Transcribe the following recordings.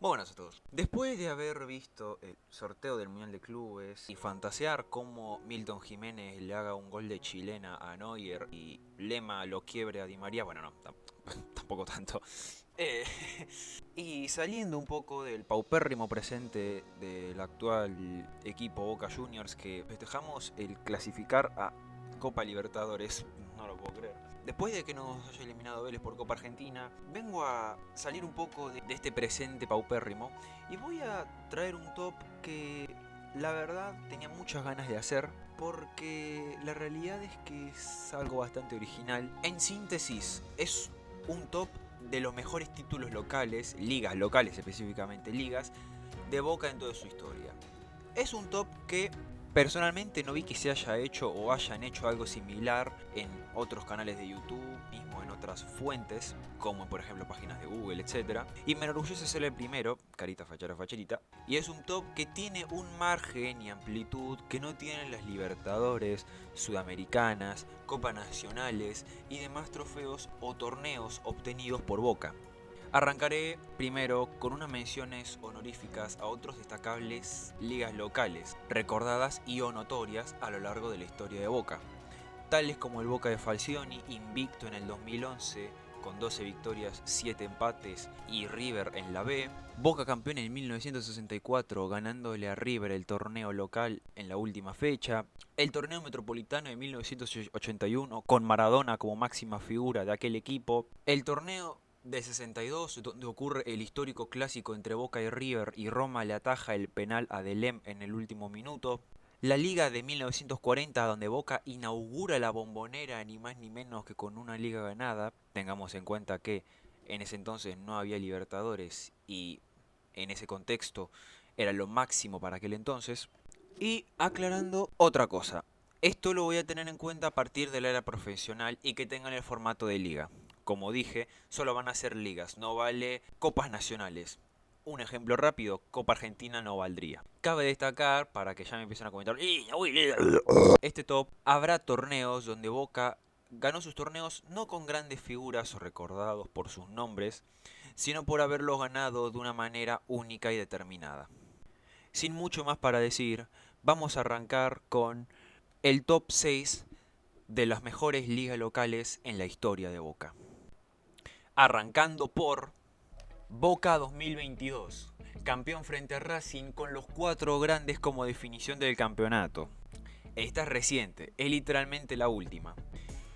Muy buenas a todos. Después de haber visto el sorteo del Mundial de Clubes y fantasear cómo Milton Jiménez le haga un gol de chilena a Neuer y Lema lo quiebre a Di María, bueno, no, tampoco tanto. Eh, y saliendo un poco del paupérrimo presente del actual equipo Boca Juniors, que festejamos el clasificar a Copa Libertadores, no lo puedo creer. Después de que nos haya eliminado Vélez por Copa Argentina, vengo a salir un poco de este presente paupérrimo y voy a traer un top que la verdad tenía muchas ganas de hacer, porque la realidad es que es algo bastante original. En síntesis, es un top de los mejores títulos locales, ligas locales específicamente, ligas de Boca en toda su historia. Es un top que personalmente no vi que se haya hecho o hayan hecho algo similar en otros canales de YouTube, mismo en otras fuentes, como por ejemplo páginas de Google, etc. Y me enorgullece ser el primero, carita fachera facherita, y es un top que tiene un margen y amplitud que no tienen las Libertadores, Sudamericanas, Copas Nacionales y demás trofeos o torneos obtenidos por Boca. Arrancaré primero con unas menciones honoríficas a otros destacables ligas locales, recordadas y o notorias a lo largo de la historia de Boca, tales como el Boca de Falcioni, invicto en el 2011, con 12 victorias, 7 empates y River en la B, Boca campeón en 1964 ganándole a River el torneo local en la última fecha, el torneo metropolitano de 1981 con Maradona como máxima figura de aquel equipo, el torneo de 62, donde ocurre el histórico clásico entre Boca y River y Roma le ataja el penal a Delem en el último minuto. La Liga de 1940, donde Boca inaugura la Bombonera ni más ni menos que con una liga ganada. Tengamos en cuenta que en ese entonces no había Libertadores y en ese contexto era lo máximo para aquel entonces. Y aclarando otra cosa, esto lo voy a tener en cuenta a partir de la era profesional y que tengan el formato de liga. Como dije, solo van a ser ligas, no vale copas nacionales. Un ejemplo rápido, Copa Argentina no valdría. Cabe destacar, para que ya me empiecen a comentar, este top, habrá torneos donde Boca ganó sus torneos no con grandes figuras o recordados por sus nombres, sino por haberlos ganado de una manera única y determinada. Sin mucho más para decir, vamos a arrancar con el top 6 de las mejores ligas locales en la historia de Boca. Arrancando por Boca 2022, campeón frente a Racing con los 4 grandes como definición del campeonato. Esta es reciente, es literalmente la última.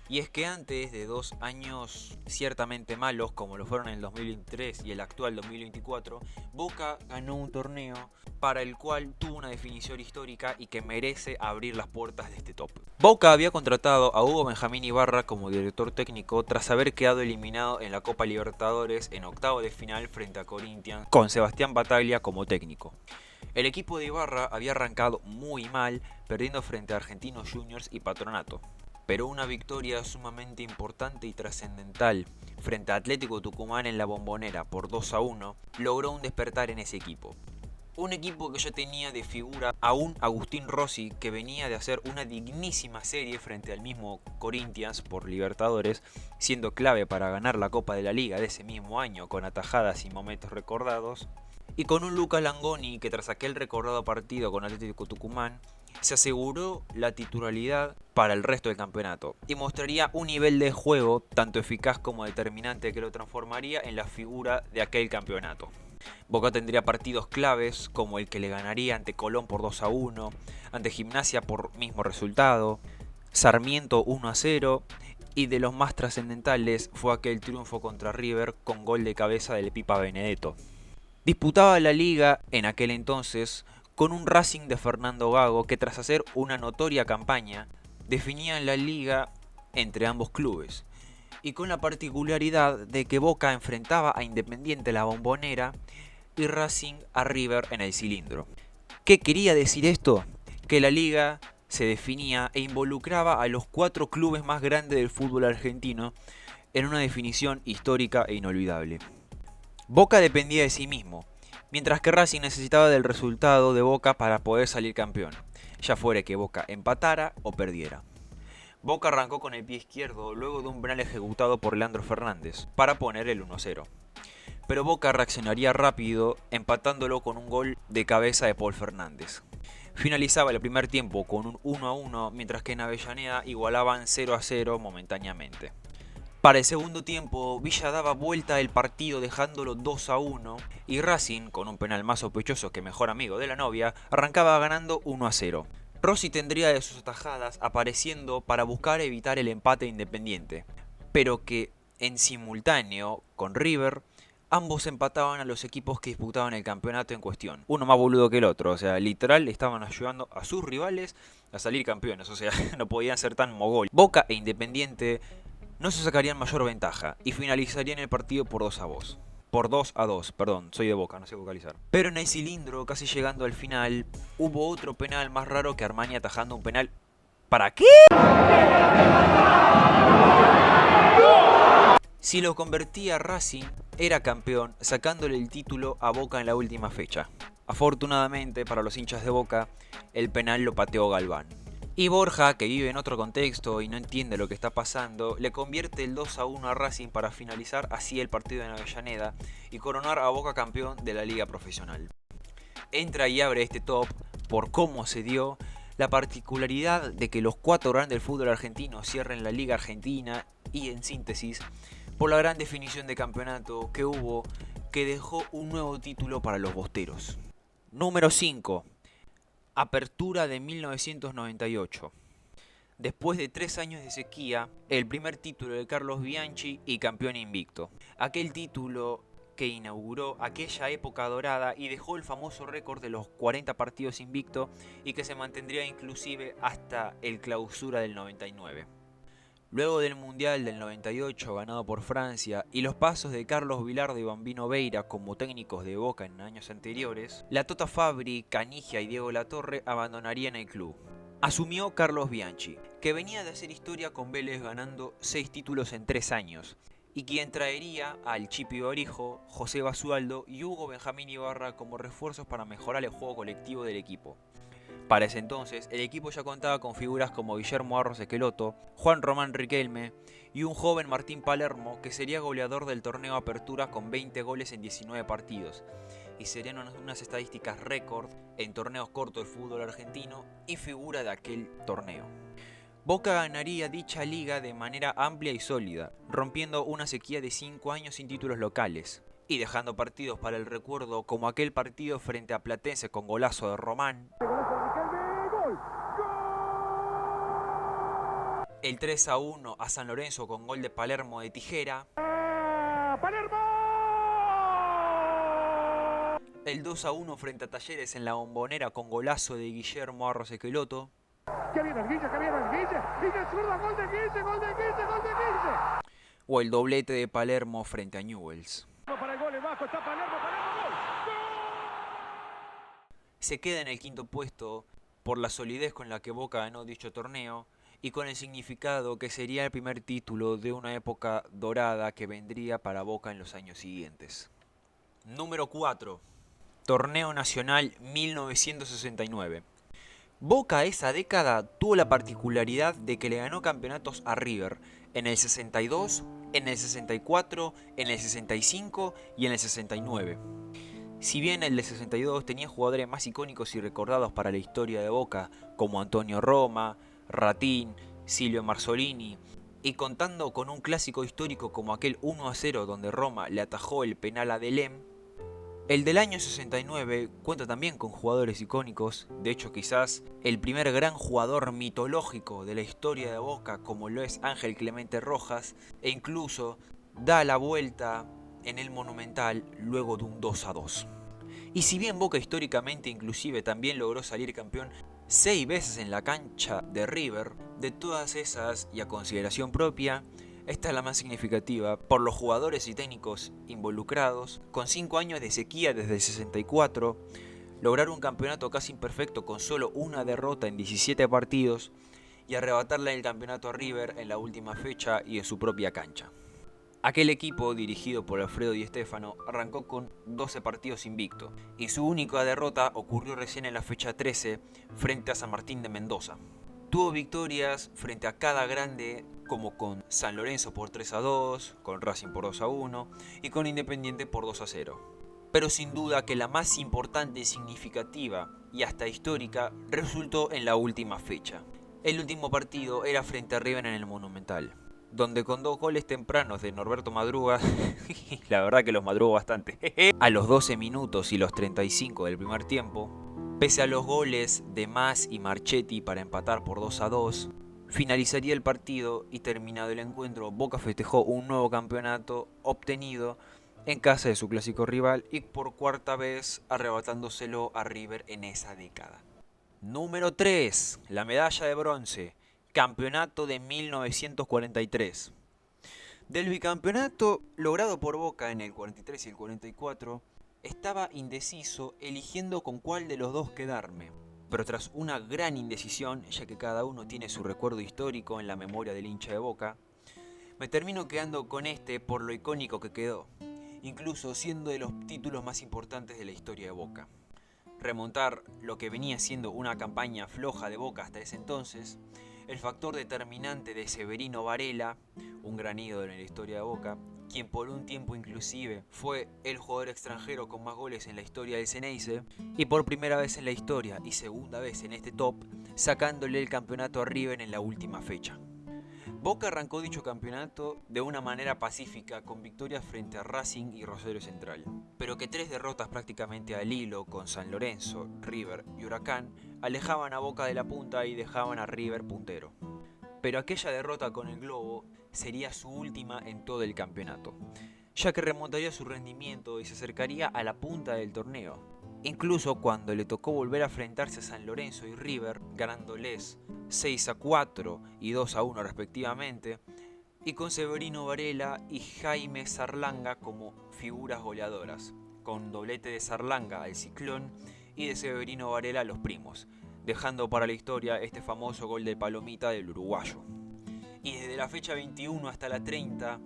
Y es que antes de 2 años ciertamente malos, como lo fueron en el 2023 y el actual 2024, Boca ganó un torneo para el cual tuvo una definición histórica y que merece abrir las puertas de este top. Boca había contratado a Hugo Benjamín Ibarra como director técnico tras haber quedado eliminado en la Copa Libertadores en octavo de final frente a Corinthians, con Sebastián Bataglia como técnico. El equipo de Ibarra había arrancado muy mal, perdiendo frente a Argentinos Juniors y Patronato. Pero una victoria sumamente importante y trascendental frente a Atlético Tucumán en la Bombonera por 2-1 logró un despertar en ese equipo. Un equipo que ya tenía de figura a un Agustín Rossi, que venía de hacer una dignísima serie frente al mismo Corinthians por Libertadores, siendo clave para ganar la Copa de la Liga de ese mismo año con atajadas y momentos recordados, y con un Lucas Langoni que tras aquel recordado partido con Atlético Tucumán se aseguró la titularidad para el resto del campeonato y mostraría un nivel de juego tanto eficaz como determinante que lo transformaría en la figura de aquel campeonato. Boca tendría partidos claves como el que le ganaría ante Colón por 2-1, ante Gimnasia por mismo resultado, Sarmiento 1-0 y de los más trascendentales fue aquel triunfo contra River con gol de cabeza del Pipa Benedetto. Disputaba la liga en aquel entonces con un Racing de Fernando Gago que tras hacer una notoria campaña definían la liga entre ambos clubes, y con la particularidad de que Boca enfrentaba a Independiente la Bombonera y Racing a River en el Cilindro. ¿Qué quería decir esto? Que la liga se definía e involucraba a los 4 clubes más grandes del fútbol argentino en una definición histórica e inolvidable. Boca dependía de sí mismo, mientras que Racing necesitaba del resultado de Boca para poder salir campeón, ya fuera que Boca empatara o perdiera. Boca arrancó con el pie izquierdo luego de un penal ejecutado por Leandro Fernández para poner el 1-0. pero Boca reaccionaría rápido, empatándolo con un gol de cabeza de Paul Fernández. Finalizaba el primer tiempo con un 1-1, mientras que en Avellaneda igualaban 0-0 momentáneamente. Para el segundo tiempo, Villa daba vuelta el partido dejándolo 2-1 y Racing, con un penal más sospechoso que mejor amigo de la novia, arrancaba ganando 1-0. Rossi tendría de sus atajadas apareciendo para buscar evitar el empate Independiente, pero que en simultáneo con River, ambos empataban a los equipos que disputaban el campeonato en cuestión. Uno más boludo que el otro, o sea, literal estaban ayudando a sus rivales a salir campeones, o sea, no podían ser tan mogol. Boca e Independiente no se sacarían mayor ventaja y finalizarían el partido por 2-2. Por 2-2, perdón, soy de Boca, no sé vocalizar. Pero en el cilindro, casi llegando al final, hubo otro penal más raro que Armani atajando un penal. ¿Para qué? Si lo convertía Racing, era campeón, sacándole el título a Boca en la última fecha. Afortunadamente para los hinchas de Boca, el penal lo pateó Galván. Y Borja, que vive en otro contexto y no entiende lo que está pasando, le convierte el 2-1 a Racing para finalizar así el partido en Avellaneda y coronar a Boca campeón de la liga profesional. Entra y abre este top por cómo se dio la particularidad de que los 4 grandes del fútbol argentino cierren la liga argentina y, en síntesis, por la gran definición de campeonato que hubo, que dejó un nuevo título para los bosteros. Número 5. Apertura de 1998. Después de 3 años de sequía, el primer título de Carlos Bianchi y campeón invicto. Aquel título que inauguró aquella época dorada y dejó el famoso récord de los 40 partidos invicto y que se mantendría inclusive hasta el clausura del 99. Luego del Mundial del 98 ganado por Francia y los pasos de Carlos Bilardo y Bambino Veira como técnicos de Boca en años anteriores, la Tota Fabri, Canigia y Diego Latorre abandonarían el club. Asumió Carlos Bianchi, que venía de hacer historia con Vélez ganando 6 títulos en 3 años, y quien traería al Chipi Barijo, José Basualdo y Hugo Benjamín Ibarra como refuerzos para mejorar el juego colectivo del equipo. Para ese entonces, el equipo ya contaba con figuras como Guillermo Arros Esqueloto, Juan Román Riquelme y un joven Martín Palermo que sería goleador del torneo Apertura con 20 goles en 19 partidos y serían unas estadísticas récord en torneos cortos del fútbol argentino y figura de aquel torneo. Boca ganaría dicha liga de manera amplia y sólida, rompiendo una sequía de 5 años sin títulos locales y dejando partidos para el recuerdo como aquel partido frente a Platense con golazo de Román, el 3-1 a San Lorenzo con gol de Palermo de tijera, el 2-1 frente a Talleres en la Bombonera con golazo de Guillermo Arros Esqueloto, o el doblete de Palermo frente a Newell's. Se queda en el quinto puesto por la solidez con la que Boca ganó dicho torneo y con el significado que sería el primer título de una época dorada que vendría para Boca en los años siguientes. Número 4. Torneo Nacional 1969. Boca esa década tuvo la particularidad de que le ganó campeonatos a River en el 62, en el 64, en el 65 y en el 69. Si bien el de 62 tenía jugadores más icónicos y recordados para la historia de Boca, como Antonio Roma, Ratín, Silvio Marzolini, y contando con un clásico histórico como aquel 1-0 donde Roma le atajó el penal a Delem, el del año 69 cuenta también con jugadores icónicos, de hecho quizás el primer gran jugador mitológico de la historia de Boca como lo es Ángel Clemente Rojas, e incluso da la vuelta en el Monumental luego de un 2-2. Y si bien Boca históricamente inclusive también logró salir campeón 6 veces en la cancha de River, de todas esas y a consideración propia, esta es la más significativa por los jugadores y técnicos involucrados, con 5 años de sequía desde el 64, lograr un campeonato casi imperfecto con solo una derrota en 17 partidos y arrebatarle el campeonato a River en la última fecha y en su propia cancha. Aquel equipo, dirigido por Alfredo Di Stéfano, arrancó con 12 partidos invicto, y su única derrota ocurrió recién en la fecha 13 frente a San Martín de Mendoza. Tuvo victorias frente a cada grande, como con San Lorenzo por 3-2, con Racing por 2-1 y con Independiente por 2-0. Pero sin duda que la más importante, significativa y hasta histórica resultó en la última fecha. El último partido era frente a River en el Monumental, donde con 2 goles tempranos de Norberto Madruga, la verdad que los madrugó bastante, a los 12 minutos y los 35 del primer tiempo, pese a los goles de Mas y Marchetti para empatar por 2-2, finalizaría el partido y terminado el encuentro, Boca festejó un nuevo campeonato obtenido en casa de su clásico rival y por cuarta vez arrebatándoselo a River en esa década. Número 3. La medalla de bronce. Campeonato de 1943. Del bicampeonato logrado por Boca en el 43 y el 44, estaba indeciso eligiendo con cuál de los dos quedarme. Pero tras una gran indecisión, ya que cada uno tiene su recuerdo histórico en la memoria del hincha de Boca, me termino quedando con este por lo icónico que quedó, incluso siendo de los títulos más importantes de la historia de Boca. Remontar lo que venía siendo una campaña floja de Boca hasta ese entonces, el factor determinante de Severino Varela, un gran ídolo en la historia de Boca, quien por un tiempo inclusive fue el jugador extranjero con más goles en la historia del Xeneize, y por primera vez en la historia y segunda vez en este top, sacándole el campeonato a River en la última fecha. Boca arrancó dicho campeonato de una manera pacífica con victorias frente a Racing y Rosario Central, pero que 3 derrotas prácticamente al hilo con San Lorenzo, River y Huracán alejaban a Boca de la punta y dejaban a River puntero. Pero aquella derrota con el Globo sería su última en todo el campeonato, ya que remontaría su rendimiento y se acercaría a la punta del torneo. Incluso cuando le tocó volver a enfrentarse a San Lorenzo y River, ganándoles 6-4 y 2-1 respectivamente, y con Severino Varela y Jaime Zarlanga como figuras goleadoras, con doblete de Zarlanga al Ciclón y de Severino Varela a los Primos, dejando para la historia este famoso gol de Palomita del uruguayo. Y desde la fecha 21 hasta la 30,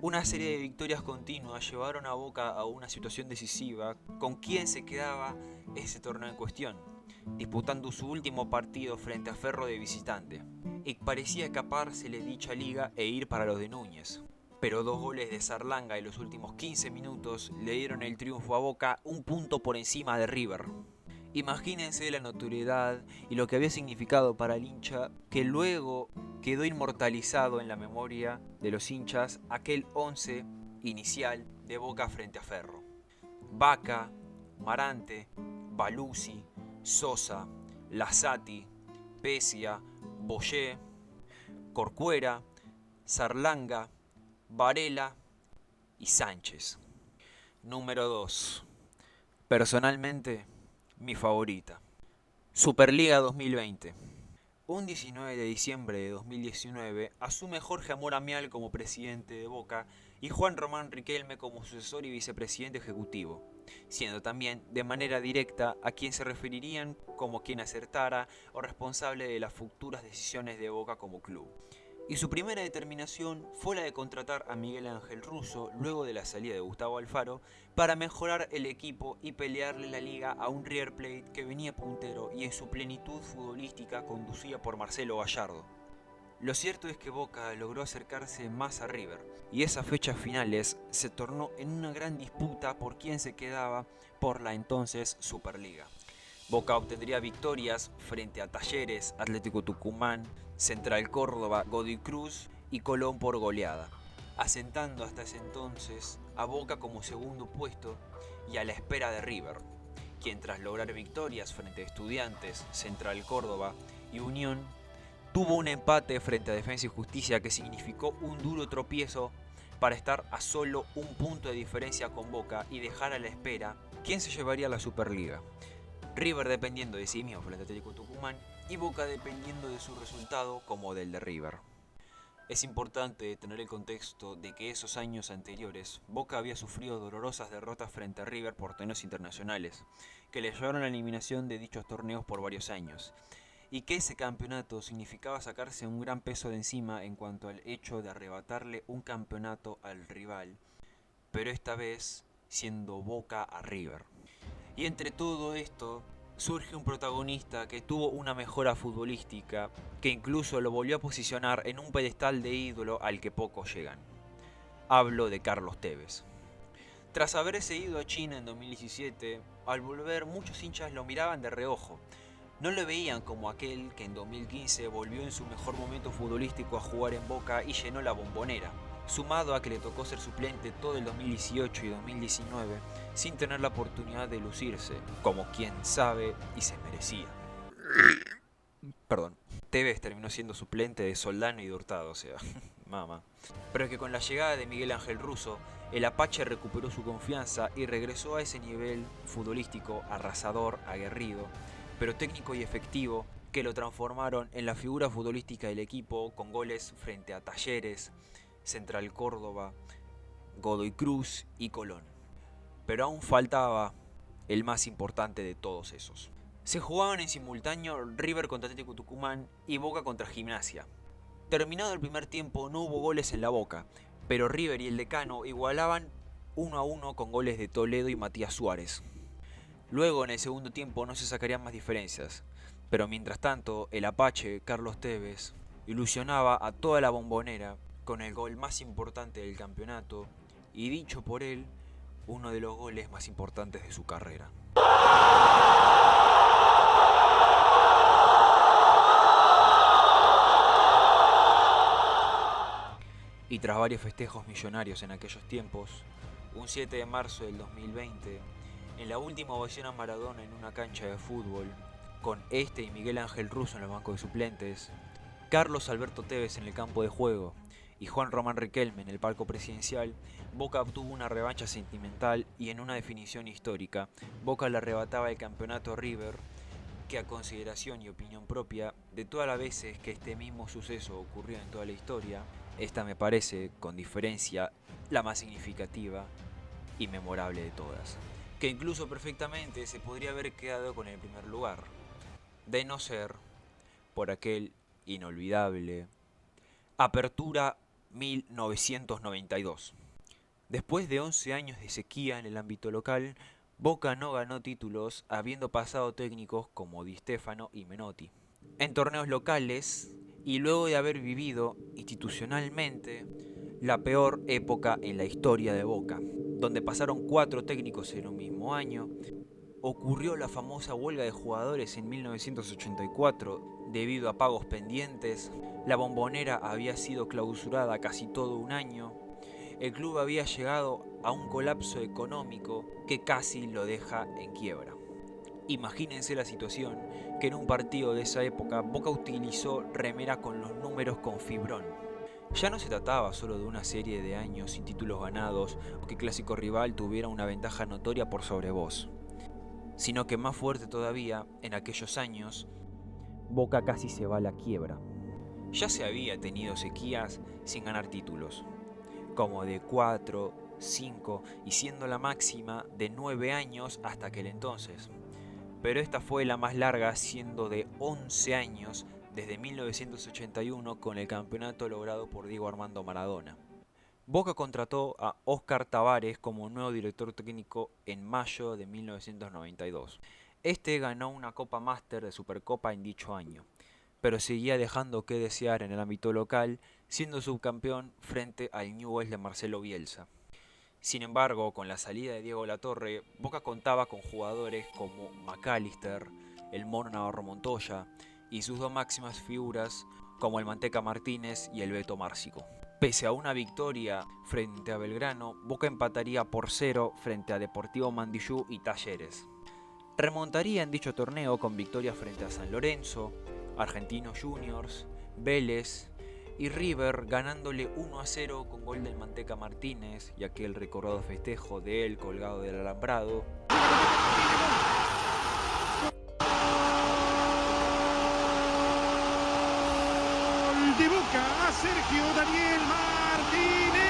una serie de victorias continuas llevaron a Boca a una situación decisiva con quien se quedaba ese torneo en cuestión, disputando su último partido frente a Ferro de visitante, y parecía escapársele dicha liga e ir para los de Núñez. Pero 2 goles de Zarlanga en los últimos 15 minutos le dieron el triunfo a Boca, un punto por encima de River. Imagínense la notoriedad y lo que había significado para el hincha, que luego quedó inmortalizado en la memoria de los hinchas aquel 11 inicial de Boca frente a Ferro. Vaca, Marante, Baluzzi, Sosa, Lazzati, Pesia, Boyé, Corcuera, Zarlanga, Varela y Sánchez. Número 2. Personalmente, mi favorita. Superliga 2020. Un 19 de diciembre de 2019 asume Jorge Amoramial como presidente de Boca y Juan Román Riquelme como sucesor y vicepresidente ejecutivo, siendo también de manera directa a quien se referirían como quien acertara o responsable de las futuras decisiones de Boca como club. Y su primera determinación fue la de contratar a Miguel Ángel Russo luego de la salida de Gustavo Alfaro para mejorar el equipo y pelearle la liga a un River Plate que venía puntero y en su plenitud futbolística conducida por Marcelo Gallardo. Lo cierto es que Boca logró acercarse más a River y esas fechas finales se tornó en una gran disputa por quién se quedaba por la entonces Superliga. Boca obtendría victorias frente a Talleres, Atlético Tucumán, Central Córdoba, Godoy Cruz y Colón por goleada, asentando hasta ese entonces a Boca como segundo puesto y a la espera de River, quien tras lograr victorias frente a Estudiantes, Central Córdoba y Unión, tuvo un empate frente a Defensa y Justicia que significó un duro tropiezo para estar a solo un punto de diferencia con Boca y dejar a la espera quién se llevaría la Superliga. River dependiendo de sí mismo frente a Atlético Tucumán y Boca dependiendo de su resultado como del de River. Es importante tener el contexto de que esos años anteriores Boca había sufrido dolorosas derrotas frente a River por torneos internacionales, que le llevaron a la eliminación de dichos torneos por varios años, y que ese campeonato significaba sacarse un gran peso de encima en cuanto al hecho de arrebatarle un campeonato al rival, pero esta vez siendo Boca a River. Y entre todo esto, surge un protagonista que tuvo una mejora futbolística que incluso lo volvió a posicionar en un pedestal de ídolo al que pocos llegan. Hablo de Carlos Tevez. Tras haberse ido a China en 2017, al volver muchos hinchas lo miraban de reojo. No lo veían como aquel que en 2015 volvió en su mejor momento futbolístico a jugar en Boca y llenó la Bombonera, sumado a que le tocó ser suplente todo el 2018 y 2019 sin tener la oportunidad de lucirse, como quien sabe y se merecía. Perdón. Tevez terminó siendo suplente de Soldano y de Hurtado, o sea, mamá. Pero es que con la llegada de Miguel Ángel Russo, el Apache recuperó su confianza y regresó a ese nivel futbolístico arrasador, aguerrido, pero técnico y efectivo, que lo transformaron en la figura futbolística del equipo con goles frente a Talleres, Central Córdoba, Godoy Cruz y Colón. Pero aún faltaba el más importante de todos esos. Se jugaban en simultáneo River contra Atlético Tucumán y Boca contra Gimnasia. Terminado el primer tiempo no hubo goles en la Boca, pero River y el Decano igualaban 1-1 con goles de Toledo y Matías Suárez. Luego en el segundo tiempo no se sacarían más diferencias, pero mientras tanto el Apache, Carlos Tevez, ilusionaba a toda la Bombonera con el gol más importante del campeonato y, dicho por él, uno de los goles más importantes de su carrera. Y tras varios festejos millonarios en aquellos tiempos, un 7 de marzo del 2020, en la última ovación a Maradona en una cancha de fútbol, con este y Miguel Ángel Russo en el banco de suplentes, Carlos Alberto Tevez en el campo de juego y Juan Román Riquelme en el palco presidencial, Boca obtuvo una revancha sentimental y en una definición histórica, Boca le arrebataba el campeonato a River, que a consideración y opinión propia, de todas las veces que este mismo suceso ocurrió en toda la historia, esta me parece, con diferencia, la más significativa y memorable de todas, que incluso perfectamente se podría haber quedado con el primer lugar, de no ser por aquel inolvidable Apertura 1992. Después de 11 años de sequía en el ámbito local, Boca no ganó títulos habiendo pasado técnicos como Di Stéfano y Menotti. En torneos locales, y luego de haber vivido institucionalmente la peor época en la historia de Boca, donde pasaron 4 técnicos en un mismo año, ocurrió la famosa huelga de jugadores en 1984 debido a pagos pendientes, la Bombonera había sido clausurada casi todo un año, el club había llegado a un colapso económico que casi lo deja en quiebra. Imagínense la situación que en un partido de esa época Boca utilizó remera con los números con fibrón. Ya no se trataba solo de una serie de años sin títulos ganados o que el clásico rival tuviera una ventaja notoria por sobre vos, sino que más fuerte todavía, en aquellos años, Boca casi se va a la quiebra. Ya se había tenido sequías sin ganar títulos, como de 4, 5 y siendo la máxima de 9 años hasta aquel entonces. Pero esta fue la más larga, siendo de 11 años desde 1981 con el campeonato logrado por Diego Armando Maradona. Boca contrató a Óscar Tabarez como nuevo director técnico en mayo de 1992. Este ganó una Copa Máster de Supercopa en dicho año, pero seguía dejando que desear en el ámbito local, siendo subcampeón frente al Newell's de Marcelo Bielsa. Sin embargo, con la salida de Diego Latorre, Boca contaba con jugadores como McAllister, el Mono Navarro Montoya y sus dos máximas figuras como el Manteca Martínez y el Beto Márcico. Pese a una victoria frente a Belgrano, Boca empataría por 0 frente a Deportivo Mandillú y Talleres. Remontaría en dicho torneo con victorias frente a San Lorenzo, Argentinos Juniors, Vélez y River, ganándole 1-0 con gol del Manteca Martínez y aquel recordado festejo de él colgado del alambrado. De Boca a Sergio Daniel Martínez.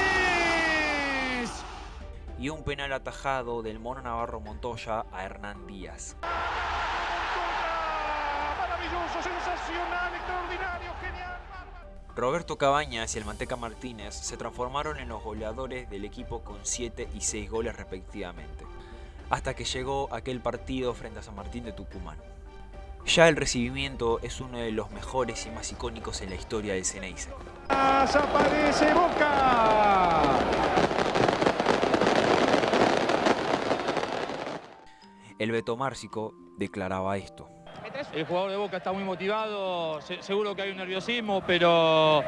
Y un penal atajado del Mono Navarro Montoya a Hernán Díaz. Maravilloso, sensacional, extraordinario, genial. Roberto Cabañas y el Manteca Martínez se transformaron en los goleadores del equipo con 7 y 6 goles respectivamente. hasta que llegó aquel partido frente a San Martín de Tucumán. Ya el recibimiento es uno de los mejores y más icónicos en la historia del Ceneice. Aparece Boca. El Beto Márcico declaraba esto. El jugador de Boca está muy motivado, seguro que hay un nerviosismo, pero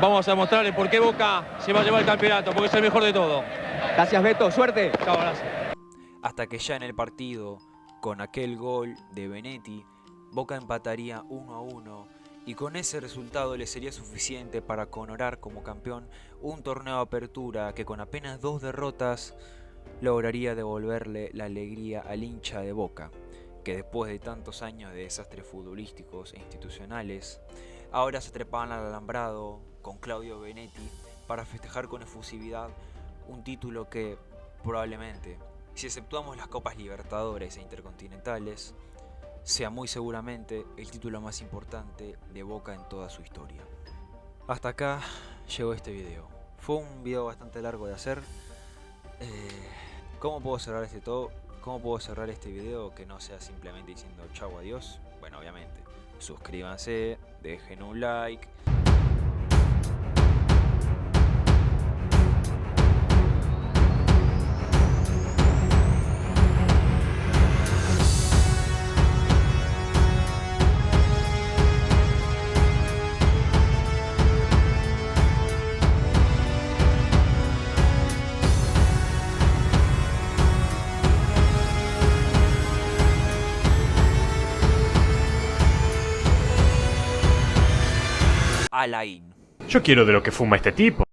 vamos a mostrarle por qué Boca se va a llevar el campeonato, porque es el mejor de todo. Gracias, Beto, suerte. Chao, gracias. Hasta que ya en el partido, con aquel gol de Benetti, Boca empataría 1-1 y con ese resultado le sería suficiente para coronar como campeón un torneo de apertura que con apenas 2 derrotas lograría devolverle la alegría al hincha de Boca, que después de tantos años de desastres futbolísticos e institucionales, ahora se trepaban al alambrado con Claudio Benetti para festejar con efusividad un título que probablemente, si exceptuamos las Copas Libertadores e Intercontinentales, sea muy seguramente el título más importante de Boca en toda su historia. Hasta acá llegó este video. Fue un video bastante largo de hacer. ¿Cómo puedo cerrar ¿Cómo puedo cerrar este video que no sea simplemente diciendo chau, adiós? Bueno, obviamente, suscríbanse, dejen un like. Alain. Yo quiero de lo que fuma este tipo.